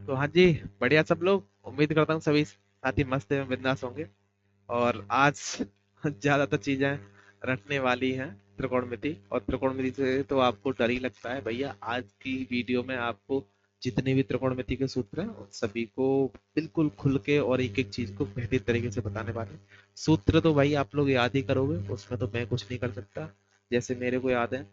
तो हाँ जी, बढ़िया सब लोग। उम्मीद करता हूँ सभी साथी मस्त एवं बिंदास होंगे। और आज ज्यादातर चीजें रटने वाली हैं त्रिकोणमिति। और त्रिकोणमिति से तो आपको डर ही लगता है भैया। आज की वीडियो में आपको जितने भी त्रिकोणमिति के सूत्र हैं उन सभी को बिल्कुल खुल के और एक एक चीज को बेहतर तरीके से बताने वाले हैं। सूत्र तो भाई आप लोग याद ही करोगे, उसमें तो मैं कुछ नहीं कर सकता। जैसे मेरे को याद है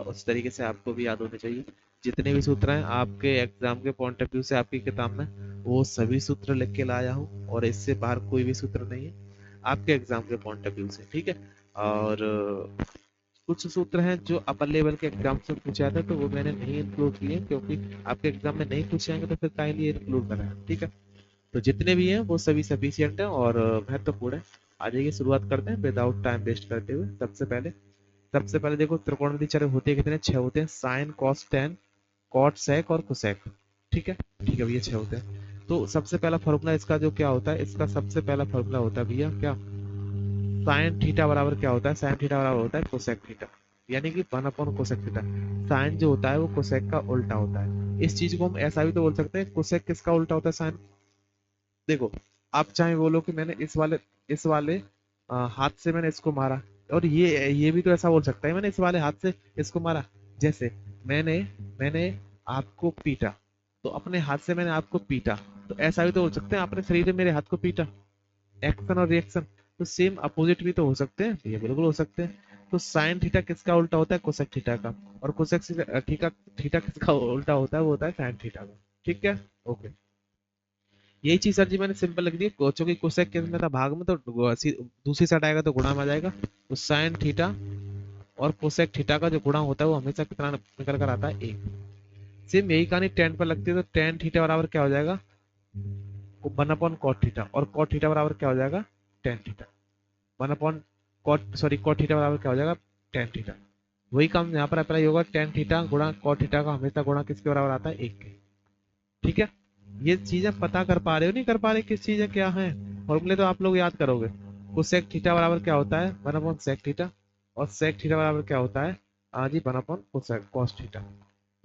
उस तरीके से आपको भी याद होने चाहिए। जितने भी सूत्र हैं आपके एग्जाम के पॉइंट ऑफ व्यू से आपकी किताब में, वो सभी सूत्र लिख के लाया हूँ और इससे बाहर कोई भी सूत्र नहीं है आपके एग्जाम के पॉइंट ऑफ व्यू से। ठीक है। और कुछ सूत्र हैं जो अपर लेवल के एग्जाम से पूछे जाते हैं तो वो मैंने नहीं इंक्लूड किए, क्योंकि आपके एग्जाम में नहीं पूछे जाएंगे तो फिर काहे लिए इंक्लूड करें। ठीक है। तो जितने भी हैं वो सभी सफिशियंट है और महत्वपूर्ण है। आ जाइए शुरुआत करते हैं विदाउट टाइम वेस्ट करते हुए। सबसे पहले देखो, त्रिकोणमिति चर होते हैं कितने? 6 होते हैं। साइन, कॉस, टेन, कॉट, सेक और कोसेक। ठीक है। ठीक है भैया, 6 होते हैं। तो सबसे पहला फॉर्मूला इसका जो क्या होता है, इसका सबसे पहला फॉर्मूला होता है भैया क्या? साइन थीटा बराबर क्या होता है? साइन थीटा बराबर होता है कोसेक थीटा, यानी कि 1 अपॉन कोसेक थीटा। साइन जो होता है वो कोसेक का उल्टा होता है। इस चीज को हम ऐसा भी तो बोल सकते हैं, कोसेक किसका उल्टा होता है? साइन। देखो, आप चाहे बोलो कि मैंने इस वाले हाथ से मैंने इसको मारा, और ये भी तो ऐसा बोल सकता है मैंने इस वाले हाथ से इसको मारा। जैसे मैंने मैंने आपको पीटा, तो अपने हाथ से मैंने आपको पीटा। तो ऐसा भी तो बोल सकते हैं आपने शरीर में मेरे हाथ को पीटा। एक्शन और रिएक्शन तो सेम अपोजिट भी तो हो सकते हैं, ये बिल्कुल हो सकते हैं। तो साइन थीटा किसका उल्टा होता है? कोसेक थीटा का। और कोसेक थीटा थीटा किसका उल्टा होता है? वो होता है साइन थीटा का। ठीक है। ओके। यही चीज सर जी मैंने सिंपल लिख दी। चूंकि कोसेक के में था भाग में, तो दूसरी साइड आएगा तो गुणा में आ जाएगा। तो साइन थीटा और कोसेक थीटा का जो गुणा होता है वो हमेशा कितना निकल कर आता है? 1। सेम यही कहानी टेन पर लगती है। तो टेन थीटा बराबर क्या हो जाएगा? 1 अपॉन कॉट थीटा। और कॉट थीटा बराबर क्या हो जाएगा? Tan theta. 1 upon cot theta बराबर क्या हो जाएगा? Tan theta. वही काम यहाँ पर अप्लाई होगा। टेन थीटा गुणा कॉट थीटा का हमेशा गुणा किसके बराबर आता है? 1 के। ठीक है। ये चीजें पता कर पा रहे हो नहीं कर पा रहे किस चीजें क्या है? फॉर्मूले तो आप लोग याद करोगे। कोसेक थीटा बराबर क्या होता है? 1 अपॉन सेक थीटा। और सेक थीटा बराबर क्या होता है? हाँ जी, 1 अपॉन कॉस थीटा।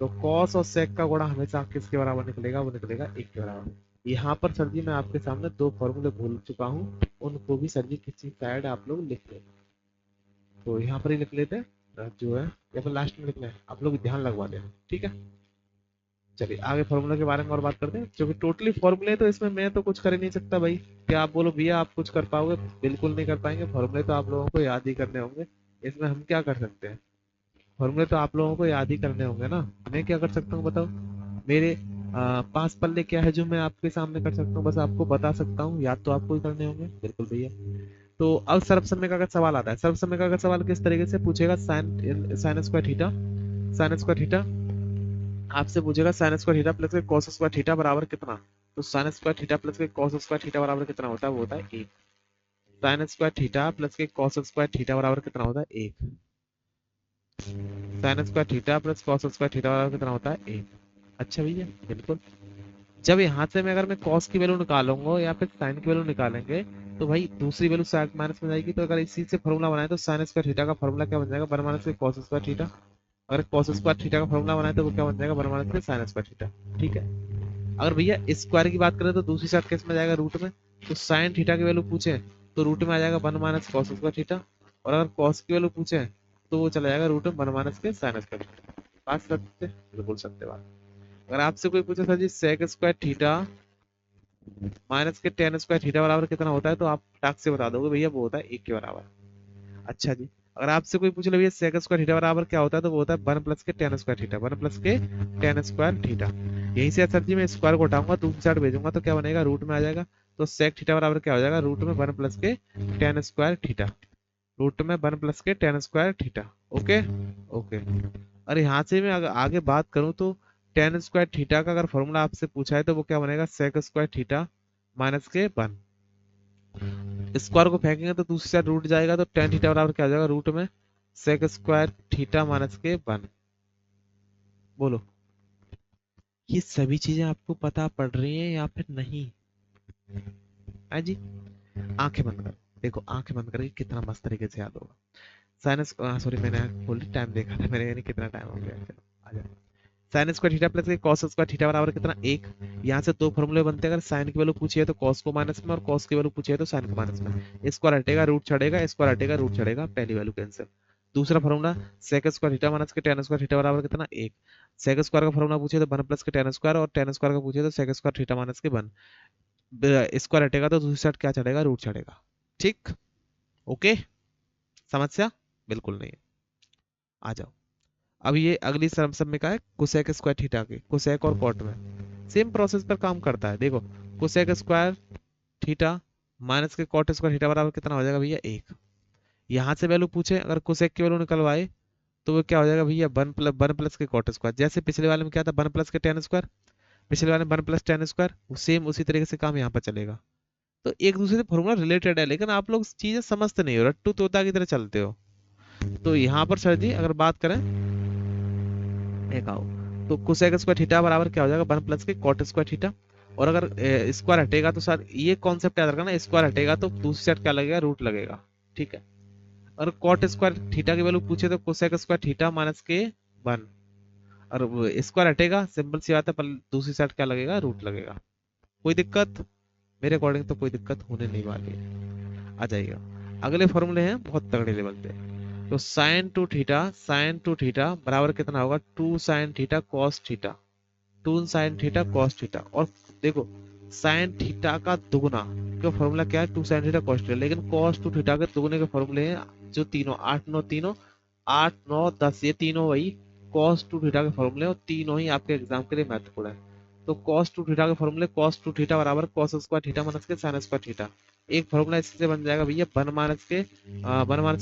तो कॉस और सेक का गुणा हमेशा किसके बराबर निकलेगा? वो निकलेगा 1 के बराबर। यहाँ पर सर जी मैं आपके सामने दो फॉर्मूले भूल चुका हूँ, उनको भी सर जी किसी साइड आप लोग लिख लें। तो यहाँ पर ही लिख लेते हैं जो है, या फिर लास्ट में लिखना है, आप लोग ध्यान लगवा देना। ठीक है। चलिए आगे फॉर्मूला के बारे में और बात करते हैं, क्योंकि टोटली फॉर्मूले तो इसमें मैं तो कुछ कर ही नहीं सकता भाई। क्या आप बोलो भैया आप कुछ कर पाओगे? बिल्कुल नहीं कर पाएंगे। फॉर्मूले तो आप लोगों को याद ही करने होंगे। इसमें हम क्या कर सकते हैं? फॉर्मूले तो आप लोगों को याद ही करने होंगे ना। मैं क्या कर सकता हूँ बताओ? मेरे पांच पल्ले क्या है जो मैं आपके सामने कर सकता हूँ? बस आपको बता सकता हूँ, याद तो आपको ही करने होंगे। बिल्कुल भैया। तो अब सर्वसमय का अगर सवाल आता है, सर्वसमय का अगर सवाल किस तरीके से पूछेगा? Sine sine square theta, sine square theta आपसे पूछेगा साइन स्क्वायर थीटा प्लस के कॉस स्क्वायर थीटा बराबर कितना? तो साइन स्क्वायर थीटा प्लस के कॉस स्क्वायर थीटा बराबर कितना होता है? वो होता है 1। साइन स्क्वायर थीटा प्लस के कॉस स्क्वायर थीटा बराबर कितना होता है? 1। Sine square theta plus cos square theta बराबर कितना होता है? 1। अच्छा भैया, बिल्कुल। जब यहाँ से मैं अगर मैं कॉस की वैल्यू निकालूंगा या फिर साइन की वैल्यू निकालेंगे, तो भाई दूसरी वैल्यू साइन माइनस में जाएगी। तो अगर इसी से फॉर्मूला बनाए तो साइन स्क्वायर थीटा का फॉर्मूला क्या बन जाएगा? 1 माइनस के कॉस स्क्वायर थीटा। अगर कॉस स्क्वायर थीटा का फॉर्मूला बनाए तो वो क्या बन जाएगा? 1 माइनस के साइन स्क्वायर थीटा। ठीक है। अगर भैया स्क्वायर की बात करें तो दूसरी साइड किस में जाएगा? रूट में। तो साइन थीटा की वैल्यू पूछे तो रूट में आ जाएगा 1 माइनस कॉस स्क्वायर थीटा। और अगर कॉस की वैल्यू पूछे तो वो चला जाएगा रूट में 1 माइनस के साइन स्क्वायर थीटा। बात सकते? बिल्कुल सकते बात। अगर आपसे कोई पूछे सर जी सेक स्क्वायर थीटा माइनस के टेन स्क्वायर थीटा बराबर कितना होता है, तो आप टाक से बता दोगे भैया वो होता है 1 के बराबर। अच्छा जी। अगर आपसे कोई पूछ ले भैया सेक स्क्वायर थीटा बराबर क्या होता है, तो वो होता है 1 प्लस के टेन स्क्वायर थीटा। 1 प्लस के टेन स्क्वायर थीटा। यहीं से सर जी मैं स्क्वायर को उठाऊंगा दूसरी साइड भेजूंगा तो क्या बनेगा? रूट में आ जाएगा। तो सेक थीटा बराबर क्या हो जाएगा? रूट में 1 प्लस के टेन स्क्वायर थीटा। रूट में 1 प्लस के tan square theta. Okay. Okay. और यहाँ से मैं अगर आगे बात करूँ तो टेन स्क्वायर थीटा का अगर फॉर्मूला आपसे पूछा है तो वो क्या बनेगा? सेक स्क्वायर थीटा माइनस के 1। स्क्वायर को फेंकेंगे तो दूसरी साइड रूट जाएगा, तो टेन थीटा बराबर क्या हो जाएगा? रूट में सेक स्क्वायर थीटा माइनस के 1। बोलो, ये सभी चीजें आपको पता पड़ रही हैं या फिर नहीं? है जी। आंखें बंद कर, देखो आंखें बंद करके कितना मस्त तरीके से याद होगा। साइनस सॉरी, मैंने खोल टाइम देखा था मेरे, यानी कितना टाइम हो गया। चलो आ जाओ। Sign square theta plus cos square theta बराबर कितना 1। यहाँ से दो फॉर्मूले बनते हैं, अगर साइन की वैल्यू पूछी है तो कॉस को माइनस में और कॉस की वैल्यू पूछी है तो साइन को माइनस में। स्क्वायर हटेगा रूट चढ़ेगा, स्क्वायर हटेगा रूट चढ़ेगा, पहली वैल्यू कैंसिल। दूसरा formula sec square theta minus के टेन स्क्वायर थीटा बराबर कितना 1। सेक स्क्वायर का फॉर्मूला पूछे तो 1 प्लस के टेन स्क्वायर और टेन स्क्वायर का पूछे तो सेक स्क्वायर थीटा माइनस के 1। स्क्वायर हटेगा तो दूसरी साइड क्या चढ़ेगा, रूट चढ़ेगा। ठीक, ओके, समस्या बिल्कुल नहीं है। आ जाओ, अब ये अगली सब में क्या है, कोसेक स्क्वायर थीटा के, कोसेक और कॉट में सेम प्रोसेस पर काम करता है। देखो कोसेक स्क्वायर थीटा माइनस के कॉट स्क्वायर थीटा बराबर कितना हो जाएगा भैया 1। यहाँ से वैल्यू पूछे, अगर कोसेक की वैल्यू निकलवाए तो वो क्या हो जाएगा भैया 1 प्लस के कॉट स्क्वायर। जैसे पिछले वाले में क्या था 1 प्लस के टेन स्क्वायर, पिछले वाले में 1 प्लस टेन स्क्वायर, सेम उसी तरीके से काम यहाँ पर चलेगा। तो एक दूसरे से फॉर्मूला रिलेटेड है, लेकिन आप लोग चीजें समझते नहीं हो, रट्टू तोता की तरह चलते हो। तो यहाँ पर सर जी अगर बात करें एक आओ, तो कोसेक स्क्वायर थीटा बराबर क्या हो जाएगा 1 प्लस के कॉट स्क्वायर थीटा। और अगर स्क्वायर हटेगा तो सर ये कॉन्सेप्ट याद रखना, स्क्वायर हटेगा तो दूसरी साइड क्या लगेगा, रूट लगेगा। ठीक है, और कॉट स्क्वायर थीटा की वैल्यू पूछे तो कोसेक स्क्वायर थीटा माइनस के 1, और स्क्वायर हटेगा, सिंपल सी बात है, पर दूसरी साइड क्या लगेगा, रूट लगेगा। कोई दिक्कत? मेरे अकॉर्डिंग तो कोई दिक्कत होने नहीं वाली है। आ जाइएगा, अगले फॉर्मूले हैं बहुत तगड़े लेवल पे। तो साइन टू थीटा बराबर कितना होगा, 2 sine theta cos theta, 2 sine theta cos theta. और देखो साइन थीटा का दुगुना का फॉर्मूला क्या है, 2 साइन थीटा कॉस थीटा, लेकिन कॉस टू थीटा के दुगुने के फॉर्मूले हैं जो तीनों 8 9 10, ये तीनों वही कॉस टू थीटा के फॉर्मूले, और तीनों ही आपके एग्जाम के लिए महत्वपूर्ण है। तो कॉस टू थीटा के फॉर्मूले, कॉस टू थीटा बराबर कॉस स्क्वायर थीटा माइनस के साइन स्क्वायर थीटा। एक फॉर्मूला इससे बन जाएगा भैया 1 माइनस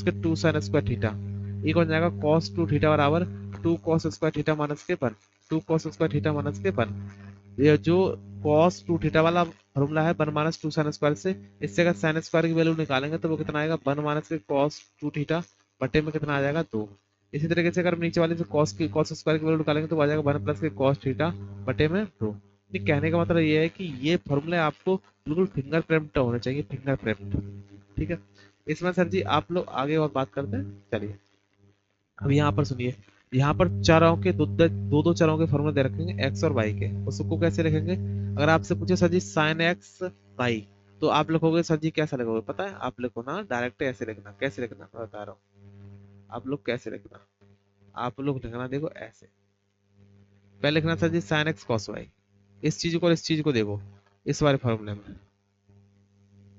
के 2 साइन स्क्वायर थीटा। एक बन जाएगा कॉस टू थीटा बराबर 2 कॉस स्क्वायर थीटा माइनस के 1, 2 कॉस स्क्वायर थीटा माइनस के 1। ये जो कॉस टू थीटा वाला फॉर्मूला है 1 माइनस 2 साइन स्क्वायर से, इससे अगर साइन स्क्वायर की वैल्यू निकालेंगे तो वो कितना आएगा 1 माइनस के कॉस टू थीटा बटे में कितना आ जाएगा 2। इसी तरीके से अगर नीचे वाले से कॉस स्क्वायर की वैल्यू निकालेंगे तो आ जाएगा 1 प्लस के कॉस थीटा बटे में 2। कहने का मतलब ये है कि ये फॉर्मूले आपको बिल्कुल फिंगर प्रिंट होने चाहिए, फिंगर प्रिंट। ठीक है, इसमें सर जी आप लोग आगे और बात करते हैं, चलिए। अब यहाँ पर सुनिए, यहाँ पर चरों के दो दो चरों के फॉर्मूले दे रखेंगे एक्स और वाई के, उसको कैसे लिखेंगे। अगर आपसे पूछे सर जी साइन एक्स वाई, तो आप लिखोगे सर जी कैसा लिखोगे पता है, आप लिखो ना डायरेक्ट ऐसे लिखना। कैसे लिखना मैं बता रहा हूँ, आप लोग कैसे लिखना, आप लोग लिखना देखो ऐसे। पहले लिखना सर जी साइन एक्स कॉस वाई, इस चीज को और इस चीज को देखो, इस वाले फॉर्मूले में,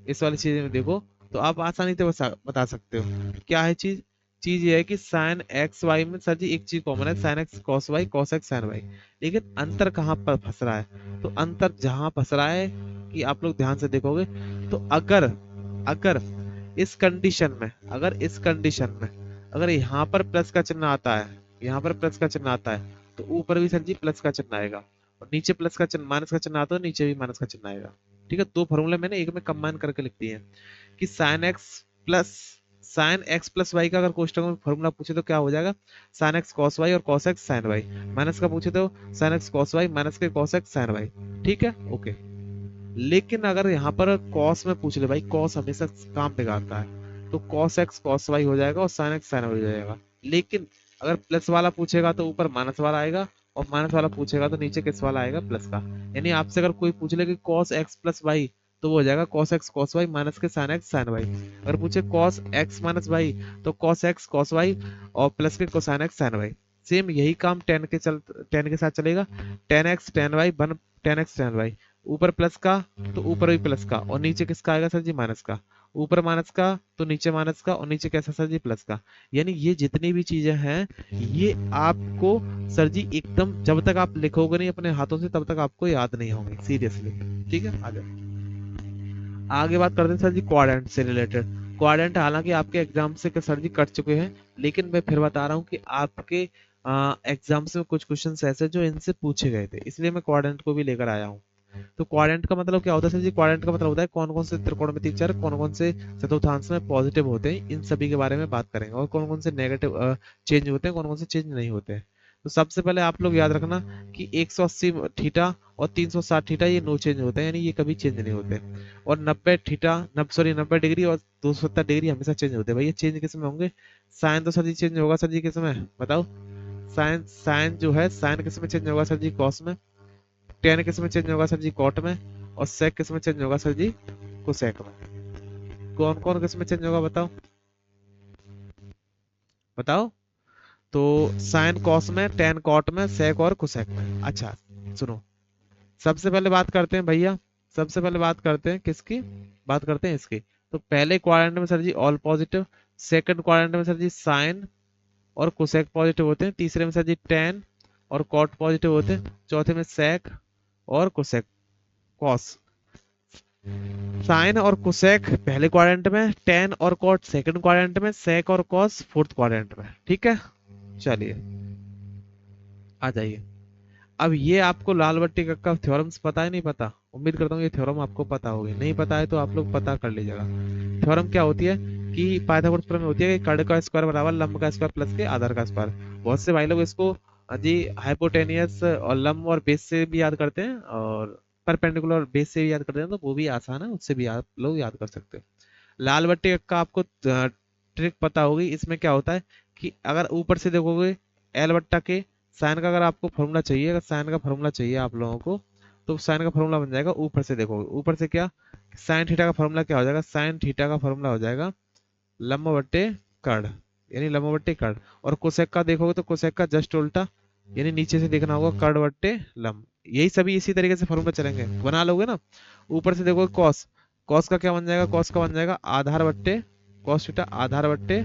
इस वाली चीज में देखो, तो आप आसानी से बता सकते हो क्या है चीज। चीज ये है कि साइन एक्स वाई में सर जी एक चीज कॉमन है, sine x cos y, cos x sine y. लेकिन अंतर कहाँ पर फंस रहा है, तो अंतर जहां फंस रहा है कि आप लोग ध्यान से देखोगे, तो अगर अगर इस कंडीशन में, अगर यहाँ पर प्लस का चिन्ह आता है, यहाँ पर प्लस का चिन्ह आता है, तो ऊपर भी सर जी प्लस का चिन्ह आएगा, और नीचे प्लस का चिन्ह माइनस का चिन्ह आता है, नीचे भी माइनस का चिन्ह आएगा। ठीक है, दो फॉर्मूले मैंने एक में कंबाइन करके लिख दिए हैं कि साइन एक्स प्लस वाई का अगर कोष्टक में फॉर्मूला पूछे तो क्या हो जाएगा, साइन एक्स कॉस वाई और cos x sine y. Minus का पूछे तो sine x cos y minus के कॉस एक्स साइन वाई। ठीक है, ओके। लेकिन अगर यहाँ पर कॉस में पूछ ले, भाई कॉस हमेशा काम बिगाड़ता है, तो कॉस एक्स कॉस वाई हो जाएगा और साइन एक्स साइन वाई हो जाएगा। लेकिन अगर प्लस वाला पूछेगा तो ऊपर माइनस वाला आएगा, और माइनस वाला पूछेगा तो नीचे किस वाला आएगा, प्लस का। यानी आपसे अगर कोई पूछ ले कि कॉस एक्स प्लस वाई, तो वो हो जाएगा cos x cos y minus के साइन एक्स साइन वाई। अगर पूछे कॉस एक्स माइनस वाई, तो कॉस एक्स कॉस वाई और प्लस के cosine x sine y. Same यही काम टेन के साथ चलेगा, टेन एक्स टेन वाई बन टेन एक्स टेन वाई, ऊपर प्लस का तो ऊपर भी प्लस का, और नीचे किसका आएगा सर जी, माइनस का। ऊपर माइनस का तो नीचे माइनस का, और नीचे कैसा सर जी, प्लस का। यानी ये जितनी भी चीजें हैं, ये आपको सर जी एकदम जब तक आप लिखोगे नहीं अपने हाथों से, तब तक आपको याद नहीं होंगे, सीरियसली। ठीक है, आगे बात करते हैं सर जी क्वाड्रेंट से रिलेटेड। क्वाड्रेंट हालांकि आपके एग्जाम से सर जी कट चुके हैं, लेकिन मैं फिर बता रहा हूँ कि आपके एग्जाम से कुछ क्वेश्चन ऐसे जो इनसे पूछे गए थे, इसलिए मैं क्वाड्रेंट को भी लेकर आया हूँ। तो क्वाड्रेंट का मतलब क्या होता है सर जी, क्वाड्रेंट का मतलब होता है कौन कौन से त्रिकोणमितीय चर, कौन कौन से चतुर्थांश में पॉजिटिव होते हैं, इन सभी के बारे में बात करेंगे, और कौन कौन से नेगेटिव चेंज होते हैं, कौन कौन से चेंज नहीं होते हैं। तो सबसे पहले आप लोग याद रखना कि 180 थीटा और 360 थीटा ये नो चेंज होते हैं, यानी ये कभी चेंज नहीं होते। और 90 थीटा 90 डिग्री और 270 डिग्री हमेशा चेंज होते हैं। भाई ये चेंज किस में होंगे, साइन तो सर जी चेंज होगा सर जी किस में बताओ, साइन साइन जो है साइन किस में चेंज होगा सर जी, कॉस में। टेन किस में चेंज होगा सर जी, कॉट में। और सेक किस में चेंज होगा सर जी, कोसेक में। कौन कौन किस में चेंज होगा बताओ, बताओ। तो साइन कॉस में, टेन कॉट में, सेक और कोसेक में। अच्छा सुनो, सबसे पहले बात करते हैं भैया, सबसे पहले बात करते हैं किसकी, बात करते हैं इसकी। तो पहले क्वाड्रेंट में सर जी ऑल पॉजिटिव, सेकंड क्वाड्रेंट में सर जी साइन और कोसेक पॉजिटिव होते हैं, तीसरे में सर जी टेन और कॉट पॉजिटिव होते हैं, चौथे में सेक और कोसेक कॉस। साइन और कोसेक पहले क्वाड्रेंट में, टेन और कॉट सेकंड क्वाड्रेंट में, सेक और कॉस फोर्थ क्वाड्रेंट में। ठीक है, चलिए आ जाइए। अब ये आपको लाल बट्टी का थ्योरम्स पता है नहीं पता, उम्मीद करता हूँ ये थ्योरम आपको पता होगी, नहीं पता है तो आप लोग पता कर लीजिएगा। थ्योरम क्या होती है कि पाइथागोरस प्रमेय होती है कि कर्ण का स्क्वायर बराबर लंब का स्क्वायर प्लस के आधार का स्क्वायर। बहुत से भाई लोग इसको जी हाइपोटेनियस और लंब और बेस से भी याद करते हैं, और परपेंडिकुलर बेस से भी याद करते हैं, तो वो भी आसान है, उससे भी आप लोग याद कर सकते हैं। लाल बट्टी का आपको ट्रिक पता होगी। इसमें क्या होता है कि अगर ऊपर से देखोगे एल बट्टा के साइन का, अगर आपको फॉर्मूला चाहिए, अगर साइन का फॉर्मूला चाहिए आप लोगों को, तो साइन का फॉर्मूला बन जाएगा ऊपर से देखोगे, ऊपर से क्या, साइन थीटा का फॉर्मूला क्या हो जाएगा, साइन थीटा का फॉर्मूला हो जाएगा लंब बट्टे कर्ण, यानी लंब बट्टे कर्ण। और कोसेक का देखोगे तो कोसेक का जस्ट उल्टा, यानी नीचे से देखना होगा कर्ण बट्टे लंब। यही सभी इसी तरीके से फॉर्मूला चलेंगे, बना लोगे ना। ऊपर से देखोगे कॉस, कॉस का क्या बन जाएगा, कॉस का बन जाएगा आधार बट्टे कॉस थीटा आधार बट्टे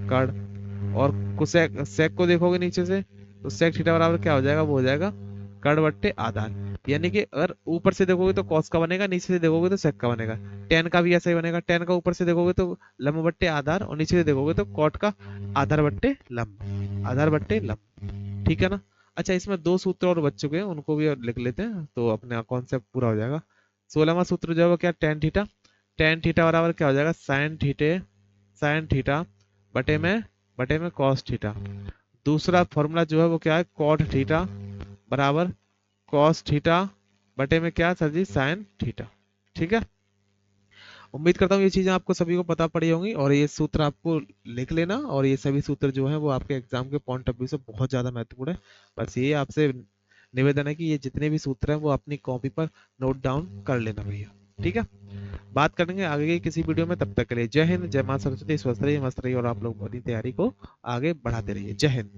कर्ण। और कोसेक सेक को देखोगे नीचे से, तो सेक थीटा बराबर क्या हो जाएगा, वो हो जाएगा कर्ण बट्टे आधार। यानी कि अगर ऊपर से देखोगे तो कॉस का बनेगा, नीचे से देखोगे तो सेक का बनेगा। टेन का भी ऐसा ही बनेगा, टेन का ऊपर से देखोगे तो लंब बट्टे आधार, और नीचे से देखोगे तो कॉट का आधार बट्टे लंब, आधार बट्टे लंब। ठीक है ना। अच्छा इसमें दो सूत्र और बच चुके हैं, उनको भी लिख लेते हैं तो अपने कॉन्सेप्ट पूरा हो जाएगा। 16वां सूत्र जो है वो क्या, टेन थीटा, टेन थीटा बराबर क्या हो जाएगा, साइन थीटा बटे में कॉस थीटा। दूसरा फॉर्मूला जो है वो क्या है, कॉट थीटा बराबर कॉस थीटा बटे में क्या सर जी, साइन थीटा। ठीक है, उम्मीद करता हूँ ये चीजें आपको सभी को पता पड़ी होंगी, और ये सूत्र आपको लिख लेना, और ये सभी सूत्र जो है वो आपके एग्जाम के पॉइंट ऑफ व्यू से बहुत ज्यादा महत्वपूर्ण है। बस ये आपसे निवेदन है कि ये जितने भी सूत्र हैं वो अपनी कॉपी पर नोट डाउन कर लेना भैया। ठीक है, बात करेंगे आगे की किसी वीडियो में, तब तक के लिए जय हिंद, जय मां सरस्वती, स्वस्थ रहिए, मस्त रहिए, और आप लोग अपनी तैयारी को आगे बढ़ाते रहिए। जय हिंद।